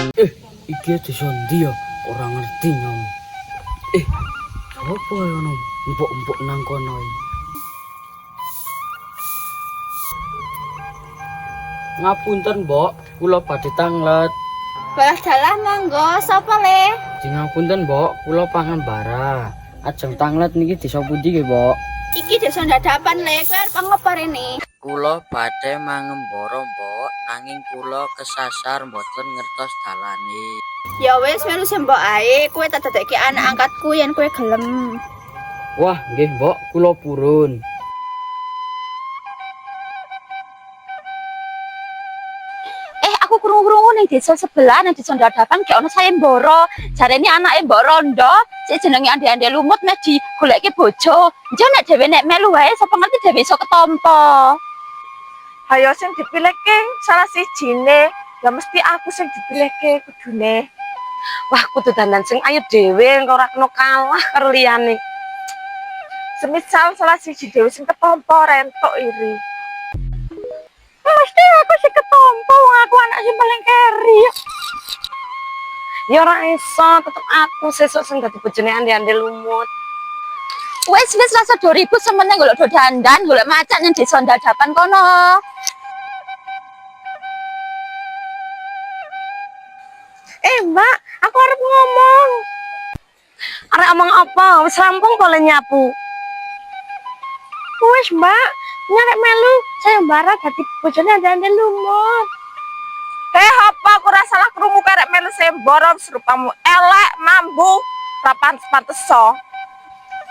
Eh, iki desa ndi ya? Ora ngerti nyong. Sopo ya ono empuk-empuk nang kono iki? Ngapunten, Mbok, kula badhe tanglet. Balas dalah monggo, sapa le? Ngapunten, Mbok, kula pangan bara. Ajeng tanglet niki desa pundi nggih, Mbok? Iki desa dadapan le, kowe arep ngopo rene? Kula badhe mangembara, Mbok, nanging kula kesasar mboten ngertos dalane. Ya wis melu sembok ae, kowe tak dadekke anak angkatku yen kowe gelem. Wah, nggih, Mbok, kula purun. Aku krungu-krungu ning desa sebelah ning desa dadapan gek ono sayembara. Jarene anake Mbok Rondo, sik jenenge Andi-andi lumut meh digoleki bojo. Njo nek dhewe nek melu wae sapa ngerti dhewe iso ketampa. Hayo sing dipilihke salah sijine, ya mesti aku sing dipilihke kudune. Wah, kudu dandan sing ayu dhewe ora kena kalah karo liyane. Semisal salah siji dhewe sing ketompo rentok iri. Mesti aku sing ketompo, wong aku anak sing paling keri. Ya ora iso, tetep aku sesuk sing dadi bojone Andi-andi lumut. Wis rasa 2000 semene golek do dandan, golek macan ning desa dadapan kono. Mbak, aku arep ngomong. Arep ngomong apa? Wis rampung kok le nyapu. Wis, Mbak, nyarek melu sayembara dadi bojone Andi-andi lumut. Apa aku ora salah krungu karek melu sayembara serupamu elek, mambu, ra pantes so.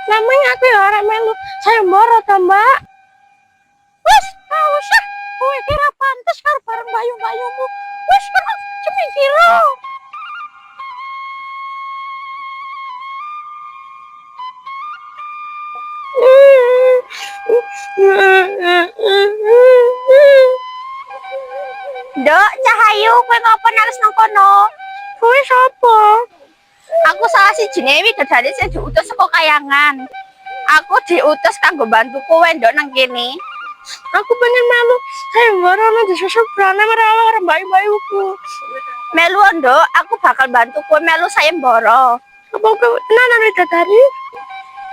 Namanya aku ya arek melu sayembara ta, Mbak. Wis, ora usah. Kowe kira pantes karo bareng bayu-bayumu. Wis kono cepikira. Nduk, Cahayu, kowe ngopo nangis nang kono? Kowe sapa? Aku salah sijine widodari sing diutus saka kayangan. Aku diutus kanggo bantu kowe nduk nang kene. Aku pengen melu sayembara nang desa seberane merawat karo bayu-bayuku. Melu nduk, aku bakal bantu kowe melu sayembara. Apa kowe tenan widodari?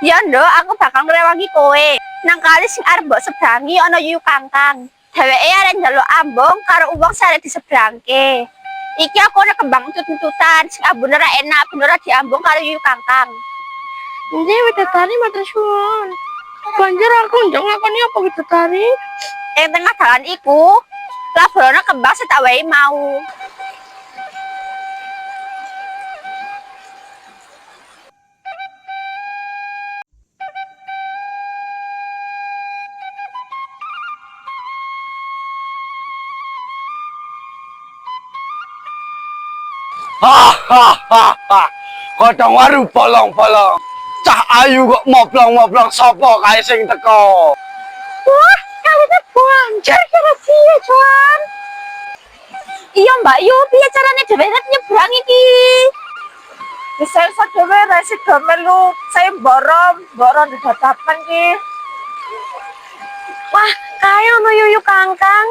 Ya nduk, aku bakal ngrewangi kowe. Nang kali sing arep mbok sebrangi ana yuyu kangkang. Dheweke arek njaluk ambung karo uwong sare disebrangke. Iki aku ana kembang tut-tutan sing ambune ra enak, bener ra diambung karo yuyu kangkang. Nggih, widodari matur suwun. Banjur aku njok ngakoni apa widodari? Ing tengah dalan iku, labrana kembang sing tak wae mau. Hahaha. Kodong waru bolong-bolong. Cah ayu kok moblong-moblong sapa kae sing teko. Wah, kalune banjir karo piye, Jon? Iya Mbak Yu, piye carane dhewe nyebrang iki? Bisa iso dhewe ra sida melu sayembara, mbok di dadapan ki. Wah, kaya ono yuyu kangkang.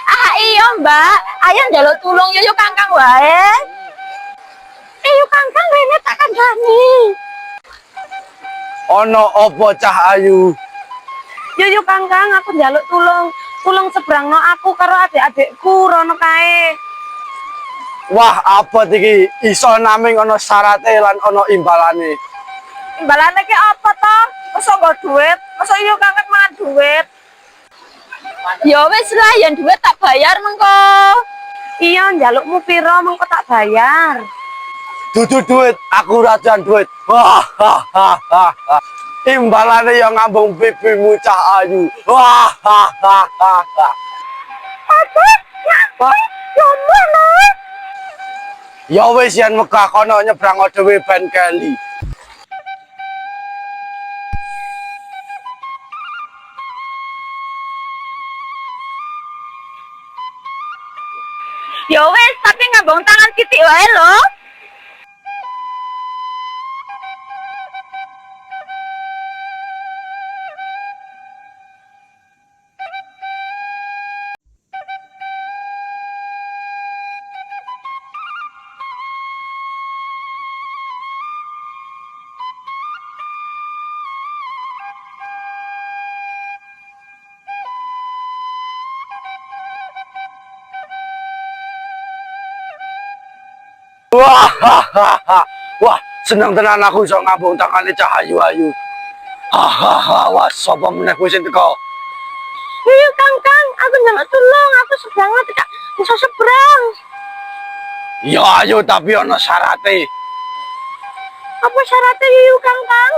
Ah iya Mbak, ayo njaluk tulung yuyu kangkang wae. Yuyu kangkang rene tak kandhani. Ono apa cah ayu? Yuyu kangkang aku njaluk tulung sebrangno aku karo adik-adikku rono kae. Wah, apa iki? Iso naming ono syarate lan ono imbalane. Imbalane ki apa to? Masa nggo duit? Masa yuyu kangkang mangan duit? Ya wis lah, yen duit tak bayar mengko. Iya, njalukmu pira mengko tak bayar. Dudu duit, aku rajan duit. Hahaha. Imbalane yang ngambung pipimu cah ayu. Hahaha. Apa? Ya wis yen megah kono nyebrang dhewe ben keli. Ya wis, tapi ngambung tangan titik wae lho. Hahaha. Wah, seneng tenan aku iso ngambung tangane Cah Ayu-ayu. Hahaha. Wah, sapa meneh kuwi sing teko? Yuyu Kangkang, aku njaluk tulung, aku sebrang tidak bisa seberang. Ya ayo tapi ana syarate. Apa syaratnya Yuyu Kangkang?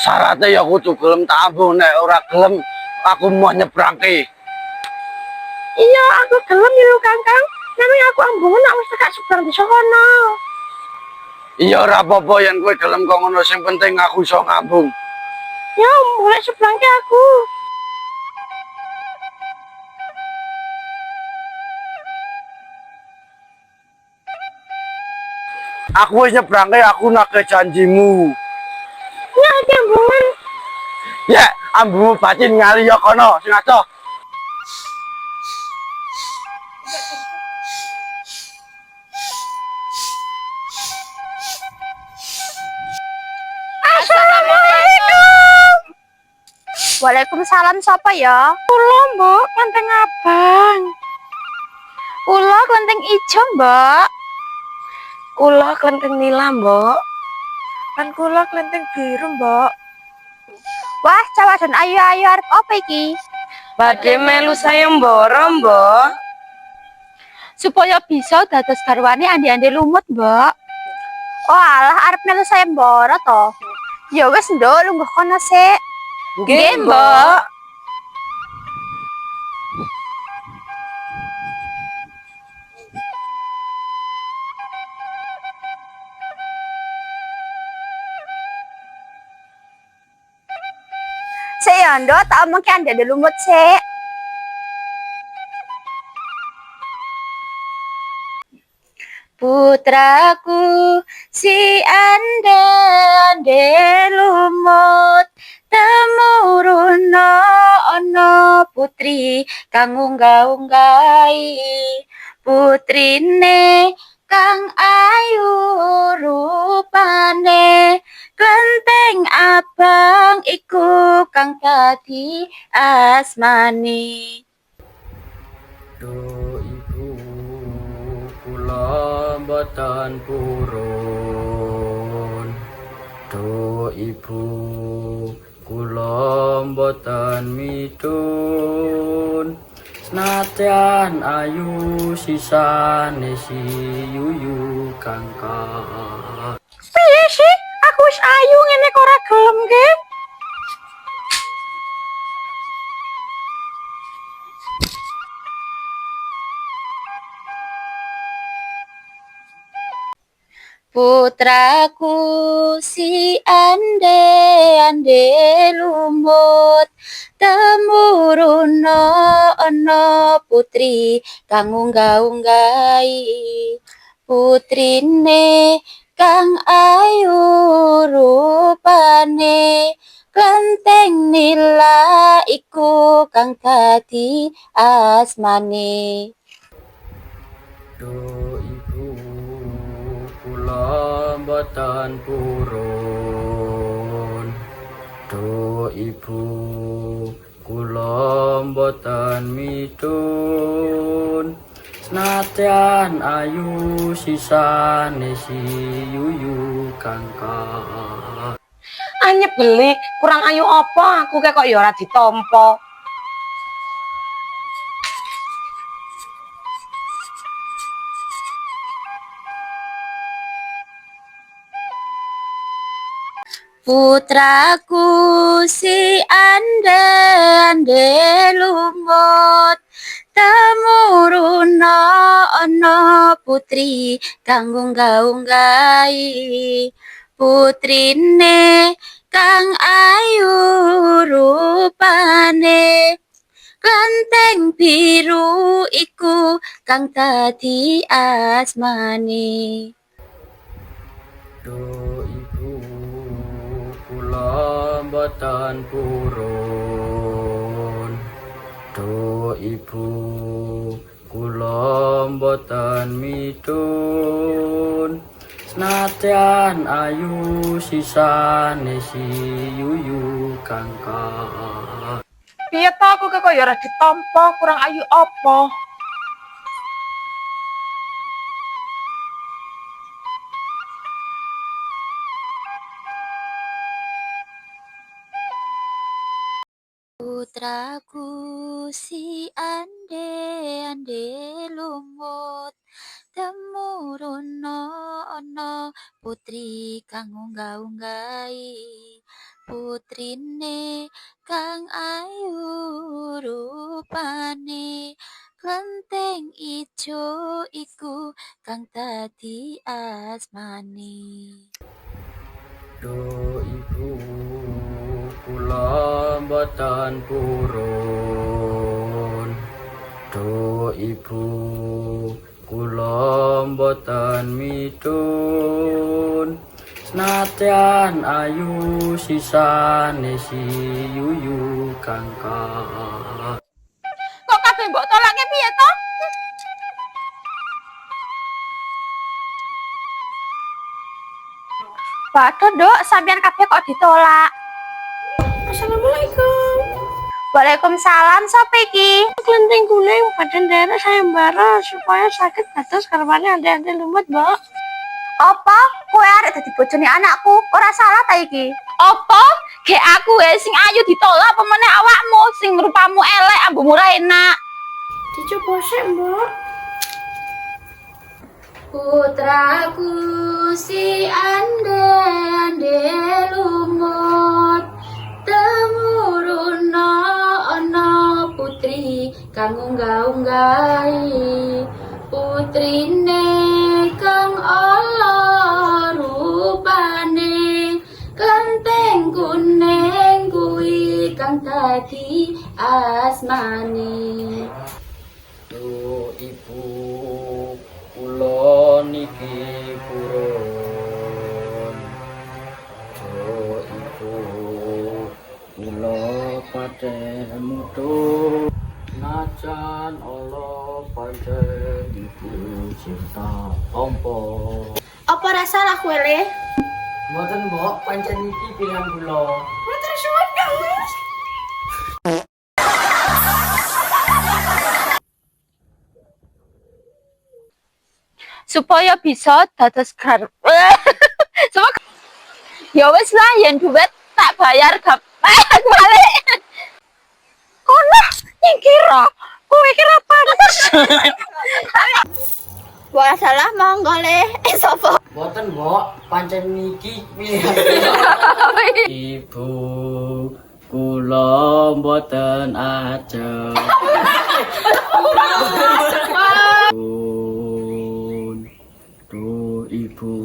Syarate ya kudu gelem tak ambung, nek ora gelem aku mau nyebrangke. Iya, aku gelem Yuyu Kangkang. Namanya aku ambungan nak wis tekak seberang di sono. Iya ora apa-apa yen kowe gelem kok ngono, sing penting aku iso ngambung. Ya, mulai seberang ke aku. Aku wis nyebrangke, aku nagih janjimu. Ya, iki ambungan. Ya, ambumu bacin ngali ya kono, sing adoh. Assalamualaikum. Waalaikumsalam, sapa ya? Kula, Mbok, klenteng abang. Kula klenteng ijo, Mbak. Kula klenteng nila, Mbok. Kan kula klenteng biru, Mbok. Wah, cawadan ayu-ayu arep apa iki? Badhe melu sayembara, Mbok. Supaya bisa dados garwane andi-andi lumut, Mbak. Oh alah, arep melu sayembara to. Ya wis, Nduk, lungguh kono sik. Nggih, Mbok. Sik ya, Nduk, tak omongke andi-andi lumut sik. Putraku si ande lumut temuruna ana putri kang unggah-unggahi putrine kang ayu rupane klenteng abang iku kang dadi asmani. Duh ibu kula mboten purun. Duh ibu kula mboten midun. Senadyan ayu sisane si Yuyu Kangkang. Piye sih? Aku wis ayu ngene kok ora gelem ge. Putraku si ande lumut temuruna ana putri kang unggah-unggahi putrine kang ayu rupane klenteng nila iku kang dadi asmane. Duh ibu kula mboten purun. Duh ibu kula mboten midun. Senadyan ayu sisane si Yuyu Kangkang. Anyep beli, kurang ayu apa aku kok ya ora ditampa. Putraku si ande lumut temuruna ana putri kang unggah-unggahi putrine kang ayu rupane klenteng biru iku kang dadi asmane. Duh ibu kula mboten purun. Duh ibu kula mboten midun. Senadyan ayu sisane si Yuyu Kangkang. Piye to aku kok ya ora ditampa, kurang ayu apa? Putraku si ande lumut temuruna ana putri kang unggah-unggahi putrine kang ayu rupane klenteng ijo iku kang dadi asmane. Duh ibu kula mboten purun. Duh ibu kula mboten midun. Senadyan ayu sisane si yuyu kangkang. Kok kabeh mbok tolake piye to? Waduh, Dok, sampean kabeh kok ditolak? Assalamualaikum. Waalaikumsalam, sapa iki? Kelenteng kuning badan daerah sayembara supaya sakit batas karwane ande-ande lumut, Mbok. Apa? Kowe arek dadi bojone anakku? Ora salah ta iki? Apa? Ge aku sing ayu ditolak apa meneh awakmu sing rupamu elek ambumu ra enak. Dicoba sik, Mbok. Putraku si ande lumut temuruna ana putri kang unggah-unggahi putrine kang ala rupane klenteng kuning kuwi kang dadi asmane. Duh ibu kula niki purun. Duh ibu kula paten mudhun. Najan Allah pancen ibu cinta tompo. Apa ora salah kowe le? Mboten mbok, pancen iki pilihan kula. Supaya bisa dados ya wis lah yen duit tak bayar gak balik. Ono nyingkira. Kowe kira panas. Ora salah monggo le. Sapa? Mboten mbok, pancen iki pilihan kula. Ibu kula mboten ajeng. Duh ibu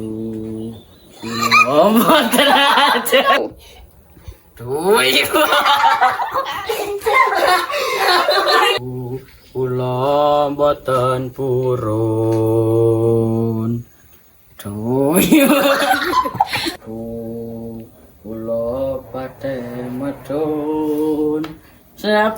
kula mboten ajeng. Duh ibu kula mboten purun. Duh ibu kula paten medun. Siap.